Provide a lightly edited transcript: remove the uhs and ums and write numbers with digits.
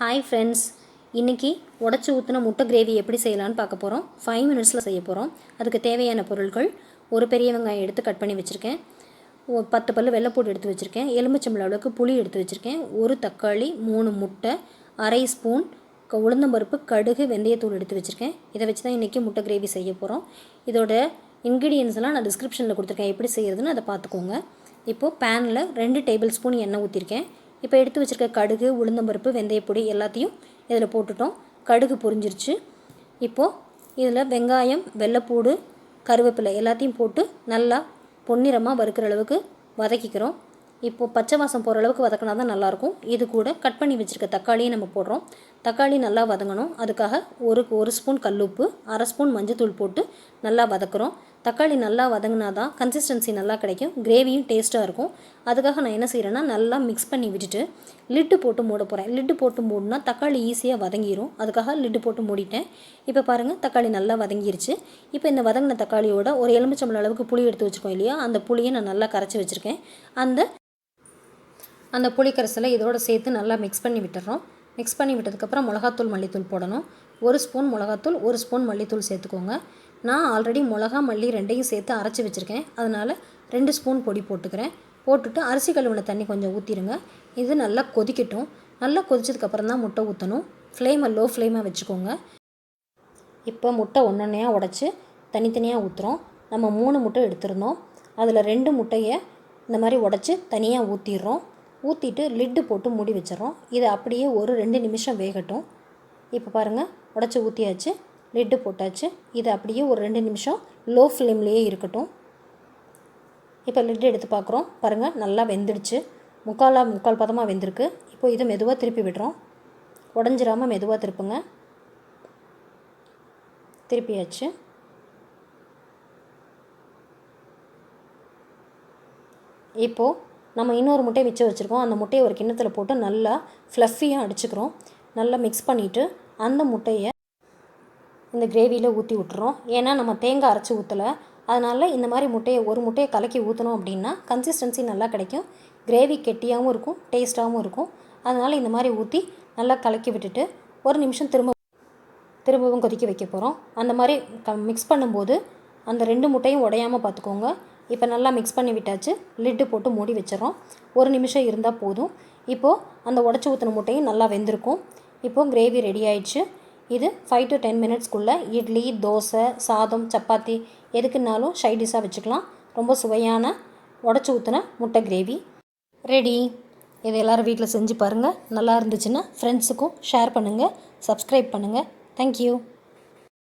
Hi friends, இன்றைக்கி உடச்சி ஊற்றின முட்டை கிரேவி எப்படி செய்யலான்னு பார்க்க போகிறோம். 5 மினிட்ஸில் செய்ய போகிறோம். அதுக்கு தேவையான பொருட்கள்: ஒரு பெரிய வெங்காயம் எடுத்து கட் பண்ணி வச்சுருக்கேன், 10 பல் வெள்ளைப்பூடு எடுத்து வச்சுருக்கேன், எலுமிச்சம்பழம் அளவுக்கு புளி எடுத்து வச்சுருக்கேன், ஒரு தக்காளி, 3 முட்டை, அரை ஸ்பூன் உளுந்தம்பருப்பு, கடுகு, வெந்தயத்தூள் எடுத்து வச்சுருக்கேன். இதை வச்சு தான் இன்றைக்கி முட்டை கிரேவி செய்ய போகிறோம். இதோட இன்க்ரீடியன்ஸ்லாம் நான் டிஸ்கிரிப்ஷனில் கொடுத்துருக்கேன், எப்படி செய்கிறதுன்னு அதை பார்த்துக்கோங்க. இப்போது பேனில் 2 டேபிள் ஸ்பூன் எண்ணெய் ஊற்றிருக்கேன். இப்போ எடுத்து வச்சுருக்க கடுகு, உளுந்தம்பருப்பு, வெந்தயப்பொடி எல்லாத்தையும் இதில் போட்டுட்டோம். கடுகு பொரிஞ்சிருச்சு. இப்போது இதில் வெங்காயம், வெள்ளைப்பூடு, கருவேப்பிலை எல்லாத்தையும் போட்டு நல்லா பொன்னிறமாக வறுக்கிற அளவுக்கு வதக்கிக்கிறோம். இப்போது பச்சை வாசம் போகிற அளவுக்கு வதக்கினா தான் நல்லாயிருக்கும். இது கூட கட் பண்ணி வச்சுருக்க தக்காளியை நம்ம போடுறோம். தக்காளி நல்லா வதங்கணும். அதுக்காக ஒரு ஸ்பூன் கல்லுப்பு, அரை ஸ்பூன் மஞ்சத்தூள் போட்டு நல்லா வதக்குறோம். தக்காளி நல்லா வதங்கினா தான் கன்சிஸ்டன்சி நல்லா கிடைக்கும், கிரேவியும் டேஸ்ட்டாக இருக்கும். அதுக்காக நான் என்ன செய்கிறேன்னா, நல்லா மிக்ஸ் பண்ணி விட்டுட்டு லிட்டு போட்டு மூட போகிறேன். லிட்டு போட்டு மூடினா தக்காளி ஈஸியாக வதங்கிடும். அதுக்காக லிட்டு போட்டு மூடிட்டேன். இப்போ பாருங்கள், தக்காளி நல்லா வதங்கிருச்சு. இப்போ இந்த வதங்கின தக்காளியோட ஒரு எலுமிச்சம்பழம் அளவுக்கு புளி எடுத்து வச்சுக்கோம் இல்லையா, அந்த புளியை நான் நல்லா கரைச்சி வச்சுருக்கேன். அந்த புளி கரைசலை இதோடு சேர்த்து நல்லா மிக்ஸ் பண்ணி விட்டுறோம். மிக்ஸ் பண்ணி விட்டதுக்கப்புறம் மிளகாத்தூள், மல்லித்தூள் போடணும். 1 ஸ்பூன் மிளகாத்தூள், 1 ஸ்பூன் மல்லித்தூள் சேர்த்துக்கோங்க. நான் ஆல்ரெடி மிளகா, மல்லி ரெண்டையும் சேர்த்து அரைச்சி வச்சுருக்கேன். அதனால் 2 ஸ்பூன் பொடி போட்டுக்கிறேன். போட்டுட்டு அரிசி கழுவின தண்ணி கொஞ்சம் ஊற்றிடுங்க. இது நல்லா கொதிக்கட்டும். நல்லா கொதிச்சதுக்கப்புறம் தான் முட்டை ஊற்றணும். ஃப்ளேமை லோ ஃப்ளேமாக வச்சுக்கோங்க. இப்போ முட்டை ஒன்றொன்னையாக உடச்சி தனித்தனியாக ஊற்றுறோம். நம்ம 3 முட்டை எடுத்துருந்தோம். அதில் 2 முட்டையை இந்த மாதிரி உடச்சி தனியாக ஊற்றிடுறோம். ஊற்றிட்டு லிட்டு போட்டு மூடி வச்சிடறோம். இது அப்படியே ஒரு 2 நிமிஷம் வேகட்டும். இப்போ பாருங்கள், உடச்சி ஊற்றியாச்சு, லிட்டு போட்டாச்சு. இது அப்படியே ஒரு 2 நிமிஷம் லோ ஃப்ளேம்லேயே இருக்கட்டும். இப்போ லிட்டு எடுத்து பார்க்குறோம். பாருங்கள், நல்லா வெந்துடுச்சு. முக்கால் பதமாக வெந்திருக்கு. இப்போ இதை மெதுவாக திருப்பி விடுறோம். உடஞ்சிராமல் மெதுவாக திருப்புங்க. திருப்பியாச்சு. இப்போது நம்ம இன்னொரு முட்டையை மிச்சம் வச்சுருக்கோம். அந்த முட்டையை ஒரு கிண்ணத்தில் போட்டு நல்லா ஃப்ளஃபியாக அடிச்சுக்கிறோம். நல்லா மிக்ஸ் பண்ணிவிட்டு அந்த முட்டையை இந்த கிரேவியில் ஊற்றி விட்டுறோம். ஏன்னா நம்ம தேங்காய் அரைச்சி ஊற்றலை. அதனால் இந்த மாதிரி ஒரு முட்டையை கலக்கி ஊற்றணும் அப்படின்னா கன்சிஸ்டன்சி நல்லா கிடைக்கும். கிரேவி கெட்டியாகவும் இருக்கும், டேஸ்ட்டாகவும் இருக்கும். அதனால் இந்த மாதிரி ஊற்றி நல்லா கலக்கி விட்டுட்டு ஒரு நிமிஷம் திரும்பவும் கொதிக்க வைக்க போகிறோம். அந்த மாதிரி மிக்ஸ் பண்ணும்போது அந்த 2 முட்டையும் உடையாமல் பார்த்துக்கோங்க. இப்போ நல்லா மிக்ஸ் பண்ணி விட்டாச்சு. லிட்டு போட்டு மூடி வச்சிடறோம். ஒரு நிமிஷம் இருந்தால் போதும். இப்போது அந்த உடச்சி ஊற்றின முட்டையும் நல்லா வெந்திருக்கும். இப்போது கிரேவி ரெடி ஆயிடுச்சு. இது 5 to 10 மினிட்ஸ்க்குள்ளே இட்லி, தோசை, சாதம், சப்பாத்தி எதுக்குன்னாலும் சைட் டிஷ்ஷாக வச்சுக்கலாம். ரொம்ப சுவையான உடச்சி ஊற்றின முட்டை கிரேவி ரெடி. இதை எல்லோரும் வீட்டில் செஞ்சு பாருங்கள். நல்லா இருந்துச்சுன்னா ஃப்ரெண்ட்ஸுக்கும் ஷேர் பண்ணுங்கள், சப்ஸ்கிரைப் பண்ணுங்கள். தேங்க்யூ.